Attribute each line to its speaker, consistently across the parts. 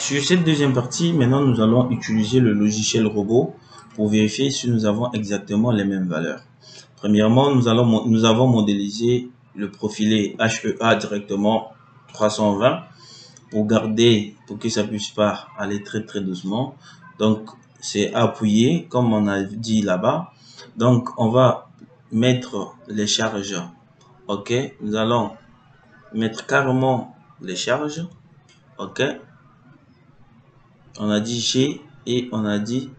Speaker 1: Sur cette deuxième partie, maintenant nous allons utiliser le logiciel robot pour vérifier si nous avons exactement les mêmes valeurs. Premièrement, nous avons modélisé le profilé HEA directement 320 pour que ça puisse pas aller très doucement. Donc c'est appuyé comme on a dit là-bas. Donc on va mettre les charges. Ok, nous allons mettre carrément les charges. Ok, on a dit G et on a dit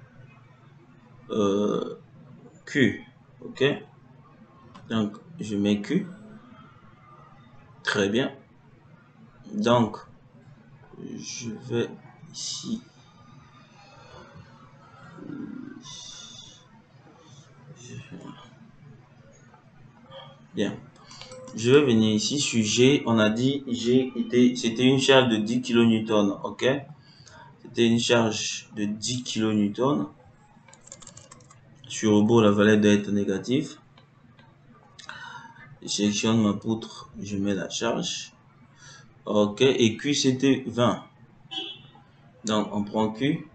Speaker 1: Q. Ok, donc je mets Q. Très bien. Donc je vais ici. Bien. Je vais venir ici sur G. On a dit G c'était une charge de 10 kN. Ok, c'était une charge de 10 kN. Sur robot, la valeur doit être négative. Je sélectionne ma poutre, je mets la charge. Ok, et Q c'était 20. Donc on prend Q,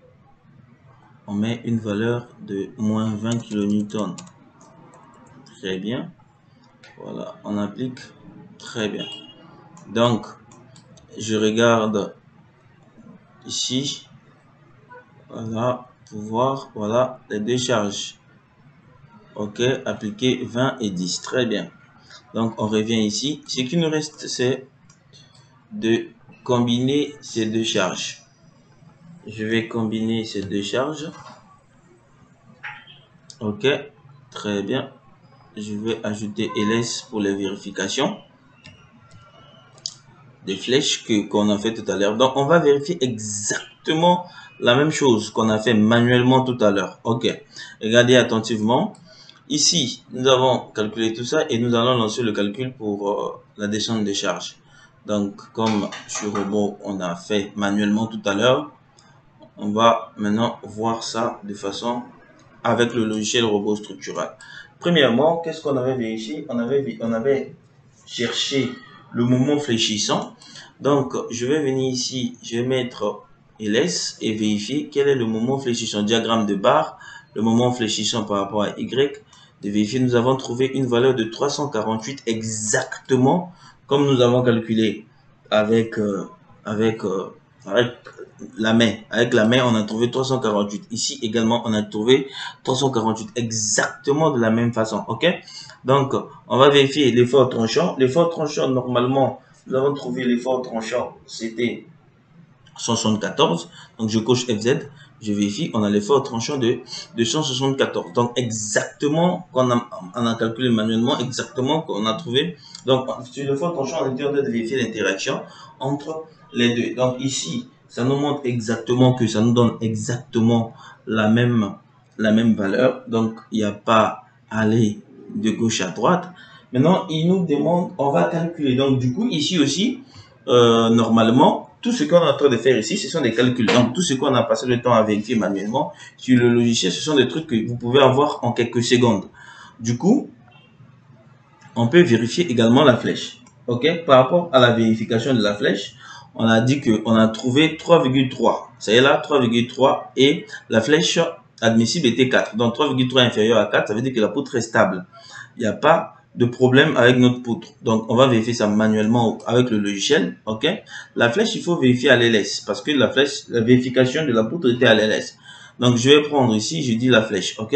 Speaker 1: on met une valeur de moins 20 kN. Très bien. Voilà, on applique. Très bien. Donc je regarde ici. Voilà, pour voir, voilà les deux charges. Ok, appliquer 20 et 10. Très bien. Donc on revient ici. Ce qui nous reste, c'est de combiner ces deux charges. Je vais combiner ces deux charges. Ok, très bien. Je vais ajouter ls pour les vérifications des flèches qu'on a fait tout à l'heure. Donc on va vérifier exactement la même chose qu'on a fait manuellement tout à l'heure. Ok, regardez attentivement. Ici, nous avons calculé tout ça et nous allons lancer le calcul pour la descente des charges. Donc, comme sur robot, on a fait manuellement tout à l'heure, on va maintenant voir ça de façon avec le logiciel robot structural. Premièrement, qu'est-ce qu'on avait vérifié? On avait cherché le moment fléchissant. Donc, je vais venir ici, je vais mettre ls et vérifier quel est le moment fléchissant. Diagramme de barre, le moment fléchissant par rapport à y. De vérifier, nous avons trouvé une valeur de 348 exactement comme nous avons calculé avec la main. Avec la main, on a trouvé 348. Ici également, on a trouvé 348 exactement de la même façon. Ok, donc on va vérifier l'effort tranchant. L'effort tranchant, normalement, nous avons trouvé l'effort tranchant, c'était 174. Donc je coche FZ, je vérifie, on a l'effort tranchant de 174. Donc exactement qu'on a calculé manuellement, exactement qu'on a trouvé. Donc sur l'effort tranchant, on était en train de vérifier l'interaction entre les deux. Donc ici, ça nous montre exactement que ça nous donne exactement la même valeur. Donc il n'y a pas à aller de gauche à droite. Maintenant, il nous demande, on va calculer. Donc du coup, ici aussi, normalement, tout ce qu'on est en train de faire ici, ce sont des calculs. Donc, tout ce qu'on a passé le temps à vérifier manuellement sur le logiciel, ce sont des trucs que vous pouvez avoir en quelques secondes. Du coup, on peut vérifier également la flèche. Ok, par rapport à la vérification de la flèche, on a dit qu'on a trouvé 3,3. Ça y est là, 3,3 et la flèche admissible était 4. Donc, 3,3 inférieur à 4, ça veut dire que la poutre est stable. Il n'y a pas de problème avec notre poutre. Donc, on va vérifier ça manuellement avec le logiciel. Ok, la flèche, il faut vérifier à l'ls parce que la vérification de la poutre était à l'ls. Donc, je vais prendre ici, je dis la flèche. Ok,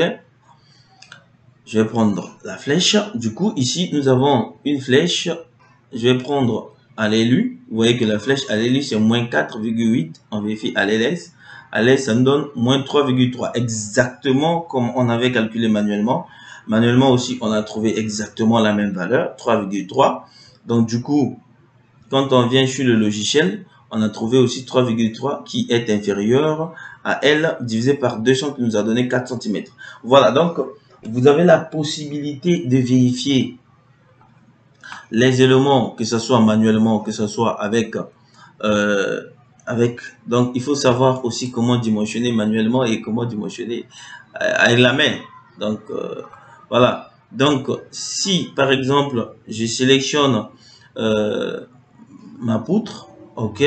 Speaker 1: je vais prendre la flèche. Du coup, ici, nous avons une flèche. Je vais prendre à l'élu. Vous voyez que la flèche à l'élu, c'est moins 4,8. On vérifie à l'ls. À l'ls, ça nous donne moins 3,3. Exactement comme on avait calculé manuellement. Manuellement aussi, on a trouvé exactement la même valeur, 3,3. Donc, du coup, quand on vient sur le logiciel, on a trouvé aussi 3,3 qui est inférieur à L divisé par 200 qui nous a donné 4 cm. Voilà, donc, vous avez la possibilité de vérifier les éléments, que ce soit manuellement, que ce soit avec... donc, il faut savoir aussi comment dimensionner manuellement et comment dimensionner avec la main. Donc, voilà. Donc, si, par exemple, je sélectionne ma poutre, ok,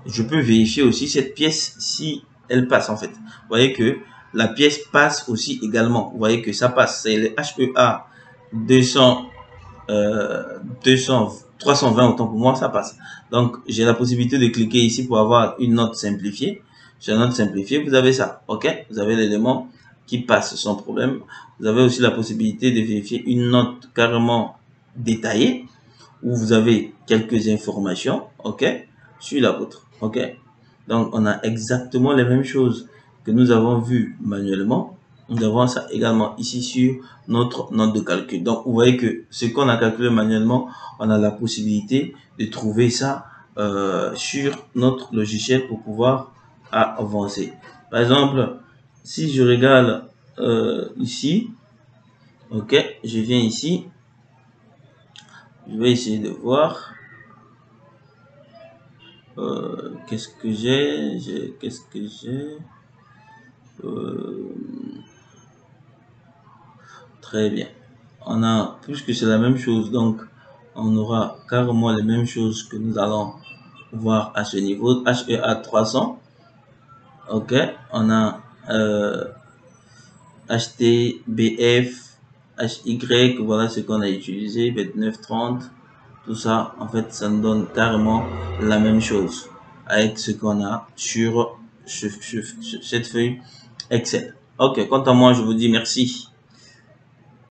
Speaker 1: je peux vérifier aussi cette pièce si elle passe en fait. Vous voyez que la pièce passe aussi également. Vous voyez que ça passe. C'est le HEA 200, 200, 320 autant pour moi, ça passe. Donc, j'ai la possibilité de cliquer ici pour avoir une note simplifiée. Sur la note simplifiée, vous avez ça. OK? Vous avez l'élément qui passe sans problème. Vous avez aussi la possibilité de vérifier une note carrément détaillée où vous avez quelques informations. OK? Sur la vôtre. OK? Donc, on a exactement les mêmes choses que nous avons vues manuellement. Nous avons ça également ici sur notre note de calcul. Donc, vous voyez que ce qu'on a calculé manuellement, on a la possibilité de trouver ça sur notre logiciel pour pouvoir avancer. Par exemple, si je regarde ici, ok, je viens ici, je vais essayer de voir qu'est-ce que j'ai, qu'est-ce que j'ai. Très bien. On a, puisque c'est la même chose, donc on aura carrément les mêmes choses que nous allons voir à ce niveau. HEA 300. Ok. On a HTBF, HY, voilà ce qu'on a utilisé, 2930. Tout ça, en fait, ça nous donne carrément la même chose avec ce qu'on a sur cette feuille Excel. Ok. Quant à moi, je vous dis merci.